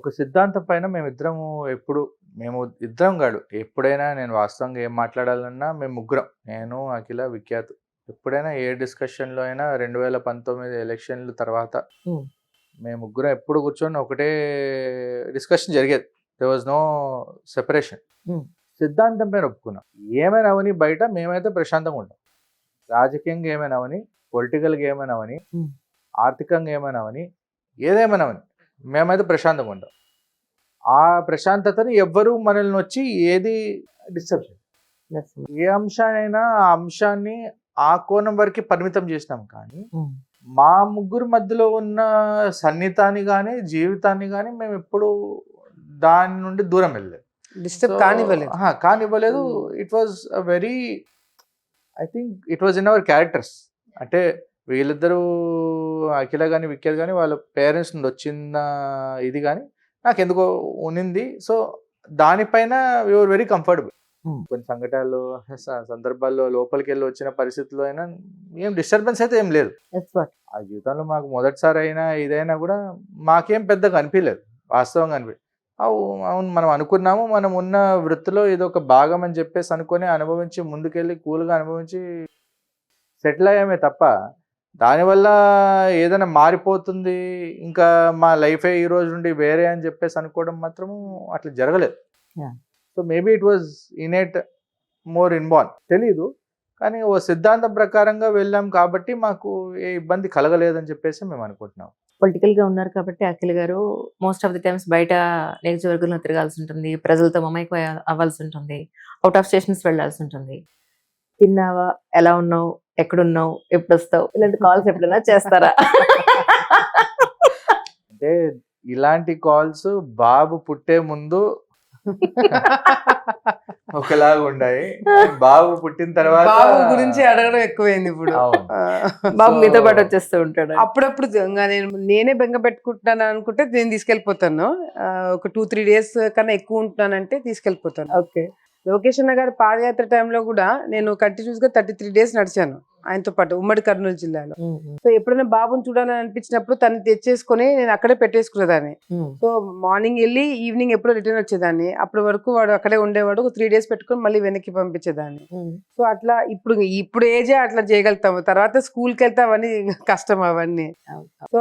ఒక సిద్ధాంతం పైన మేమిద్దరము ఎప్పుడు మేము ఇద్దరం గాడు ఎప్పుడైనా నేను వాస్తవంగా ఏం మాట్లాడాలన్నా మేము ముగ్గురం నేను, అఖిల, విఖ్యాత్ ఎప్పుడైనా ఏ డిస్కషన్‌లో అయినా 2019 ఎలక్షన్‌ల తర్వాత హ్మ్. మేము ముగ్గురం ఎప్పుడు కూర్చొని ఒకటే డిస్కషన్ జరిగేది. There was no separation. Hmm. సిద్ధాంతం పైన ఒప్పుకున్నాం. ఏమైనా అవని బయట మేమైతే ప్రశాంతంగా ఉంటాం. రాజకీయంగా ఏమైనా అవని, పొలిటికల్‌గా ఏమైనా అవని, హ్మ్. ఆర్థికంగా ఏమైనా అవని, ఏదేమైనా అవని మేమైతే ప్రశాంతంగా ఉంటాం. ఆ ప్రశాంతతని ఎవ్వరు మనల్ని వచ్చి ఏది డిస్టర్బ్ చేయరు. Yes. ఏ అంశాన్నైనా ఆ అంశాన్ని ఆ కోణం వరకే పరిమితం చేసినాం కానీ హ్మ్. మా ముగ్గురు మధ్యలో ఉన్న సన్నిహితాన్ని గానీ, జీవితాన్ని గానీ మేము ఎప్పుడు దాని నుండి దూరం వెళ్ళలేదు. డిస్టర్బ్ కానివ్వలేదు. కానివ్వలేదు. It was a very I think it was in our characters. అంటే వీళ్ళిద్దరూ అఖిల గాని, విఖ్యాత్ గాని వాళ్ళ పేరెంట్స్ నుండి వచ్చిన ఇది గాని నాకెందుకో ఉన్నింది. సో దానిపైన వి వర్ వెరీ కంఫర్టబుల్. Hmm. కొన్ని సంఘటనలు సందర్భాల్లో లోపలికెళ్ళి వచ్చిన పరిస్థితుల్లో అయినా ఏం డిస్టర్బెన్స్ అయితే ఏం లేదు. That's what. ఆ జీవితంలో మాకు మొదటిసారి అయినా ఇదైనా కూడా మాకేం పెద్దగా అనిపించలేదు. వాస్తవంగా అవును మనం అనుకున్నాము, మనం ఉన్న వృత్తిలో ఇది ఒక భాగం అని చెప్పేసి అనుకొని అనుభవించి ముందుకెళ్ళి కూల్గా అనుభవించి సెటిల్ అయ్యామే తప్ప దానివల్ల ఏదైనా మారిపోతుంది ఇంకా మా లైఫే ఈ రోజు నుండి వేరే అని చెప్పేసి అనుకోవడం మాత్రము అట్లా జరగలేదు. Yeah. So maybe it was innate more inborn తెలీదు, కానీ ఓ సిద్ధాంతం ప్రకారంగా వెళ్ళాం కాబట్టి మాకు ఏ ఇబ్బంది కలగలేదని చెప్పేసి మేము అనుకుంటున్నాం. పొలిటికల్ గా ఉన్నారు కాబట్టి అఖిల్ గారు మోస్ట్ ఆఫ్ ది టైమ్స్ బయట నియోజకవర్గంలో తిరగాల్సి ఉంటుంది, ప్రజలతో మమైకం అవ్వాల్సి ఉంటుంది, అవుట్ ఆఫ్ స్టేషన్స్ వెళ్ళాల్సి ఉంటుంది. తిన్నావా, ఎలా ఉన్నావు, ఎక్కడున్నావు, ఎప్పుడు వస్తావు, ఇలాంటి కాల్స్ ఎప్పుడైనా చేస్తారా? అంటే ఇలాంటి కాల్స్ బాబు పుట్టే ముందు ఒకలాగా ఉన్నాయి, బాబు పుట్టిన తర్వాత బాబు గురించి అడగడం ఎక్కువైంది ఇప్పుడు. అవును. బాబు So, మీతో పాటు వచ్చేస్తూ ఉంటాడు. అప్పుడప్పుడు ఇంకా నేనే బెంగ పెట్టుకుంటున్నాను అనుకుంటే నేను తీసుకెళ్ళిపోతాను. ఒక 2-3 డేస్ కన్నా ఎక్కువ ఉంటున్నానంటే తీసుకెళ్ళిపోతాను. ఓకే. లోకేష్ అన్న గారి పాదయాత్ర టైంలో కూడా నేను కంటిన్యూస్ గా 33 డేస్ నడిచాను ఆయనతో పాటు ఉమ్మడి కర్నూలు జిల్లాలో. సో ఎప్పుడైనా బాబుని చూడాలని అనిపించినప్పుడు తను తెచ్చేసుకొని నేను అక్కడే పెట్టేసుకునేదాన్ని. సో మార్నింగ్ వెళ్ళి ఈవినింగ్ ఎప్పుడో రిటర్న్ వచ్చేదాన్ని. అప్పటి వరకు వాడు అక్కడే ఉండేవాడు. 3 డేస్ పెట్టుకొని మళ్ళీ వెనక్కి పంపించేదాన్ని. సో అట్లా ఇప్పుడు ఏజే అట్లా చేయగలుగుతాము. తర్వాత స్కూల్కి వెళ్తే అవన్నీ కష్టం అవన్నీ. సో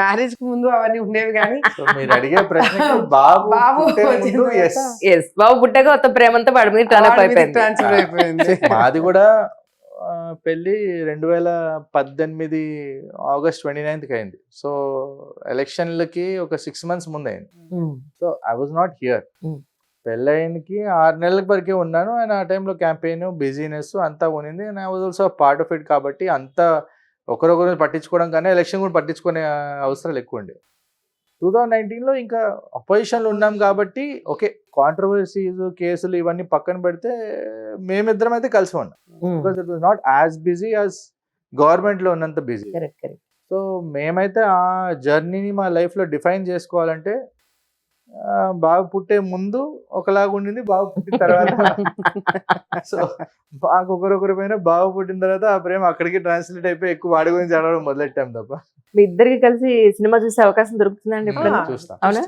మ్యారేజ్ కి ముందు అవన్నీ ఉండేవి కానీ So, మీరు అడిగే ప్రశ్నకి బాబు బాబు పుట్టే ముందు వచ్చిన yes. ఎస్, బాబు పుట్టాక మొత్తం ప్రేమంతా వాడి మీద టర్న్ అప్ అయిపోయింది. ట్రాన్స్ఫర్ అయిపోయింది. మాది కూడా పెళ్ళి 2018 ఆగస్ట్ 29కి అయింది. సో ఎలక్షన్లకి ఒక 6 months ముందు అయింది. So I was not here. Hmm. పెళ్ళైనకి 6 నెలల వరకే ఉన్నాను. అండ్ ఆ టైంలో క్యాంపెయిన్ బిజీనెస్ అంతా ఉన్నింది. And I was also part of it. కాబట్టి అంత ఒకరొకరు పట్టించుకోవడం కానీ ఎలక్షన్ కూడా పట్టించుకునే అవసరాలు ఎక్కువ ఉండే. 2019లో ఇంకా అపోజిషన్లో ఉన్నాం కాబట్టి ఓకే, కాంట్రవర్సీస్ కేసులు ఇవన్నీ పక్కన పెడితే మేమిద్దరం అయితే కలిసి ఉన్నాం. Because it was not as busy as గవర్నమెంట్లో ఉన్నంత బిజీ. Correct correct. సో మేమైతే ఆ జర్నీని మా లైఫ్లో డిఫైన్ చేసుకోవాలంటే బాబు పుట్టే ముందు ఒకలాగా ఉండింది, బాబు పుట్టిన తర్వాత సో మాకు ఒకరొకరి పైన బాబు పుట్టిన తర్వాత ఆ ప్రేమ అక్కడికి ట్రాన్స్లేట్ అయిపోయి ఎక్కువ వాడి గురించి ఆడడం మొదలెట్టాం తప్ప. మీ ఇద్దరికి కలిసి సినిమా చూసే అవకాశం దొరుకుతుందండి ఎప్పుడైనా? చూస్తాం. అవునా?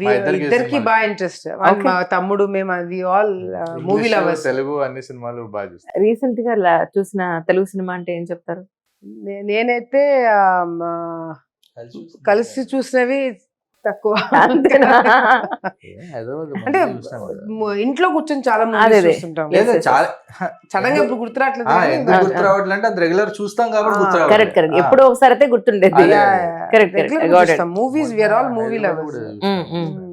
మా ఇద్దరికి ఇద్దరికి సినిమాలు. బాగా ఇంట్రెస్ట్. Okay. మా తమ్ముడు మేము we all movie English, lovers. Telugu అన్ని సినిమాలు బాగా చూస్తాం. రీసెంట్ గా చూసిన తెలుగు సినిమా అంటే ఏం చెప్తారు? నేనైతే కలిసి చూసినవి తక్కువ. అంతేనా? ఏదో ఒకటి అంటే మంచిగా చూస్తాం కదా. ఇంట్లో కూర్చొని చాలా అదే, మూవీస్ అదే. చూస్తుంటాం. లేదా చాలా సడన్ గా ఇప్పుడు గుర్తురావట్లేదు. ఎందుకు గుర్తు రావట్లంటే అది రెగ్యులర్ చూస్తాం కాబట్టి ఆ, గుర్తు కరెక్ట్ రావట్లేదు. కరెక్ట్. ఎప్పుడో ఒకసారి అయితే గుర్తుండేది. అదే. Correct, correct. I got it. Movies we are all movie lovers. కూడా చూస్తాం.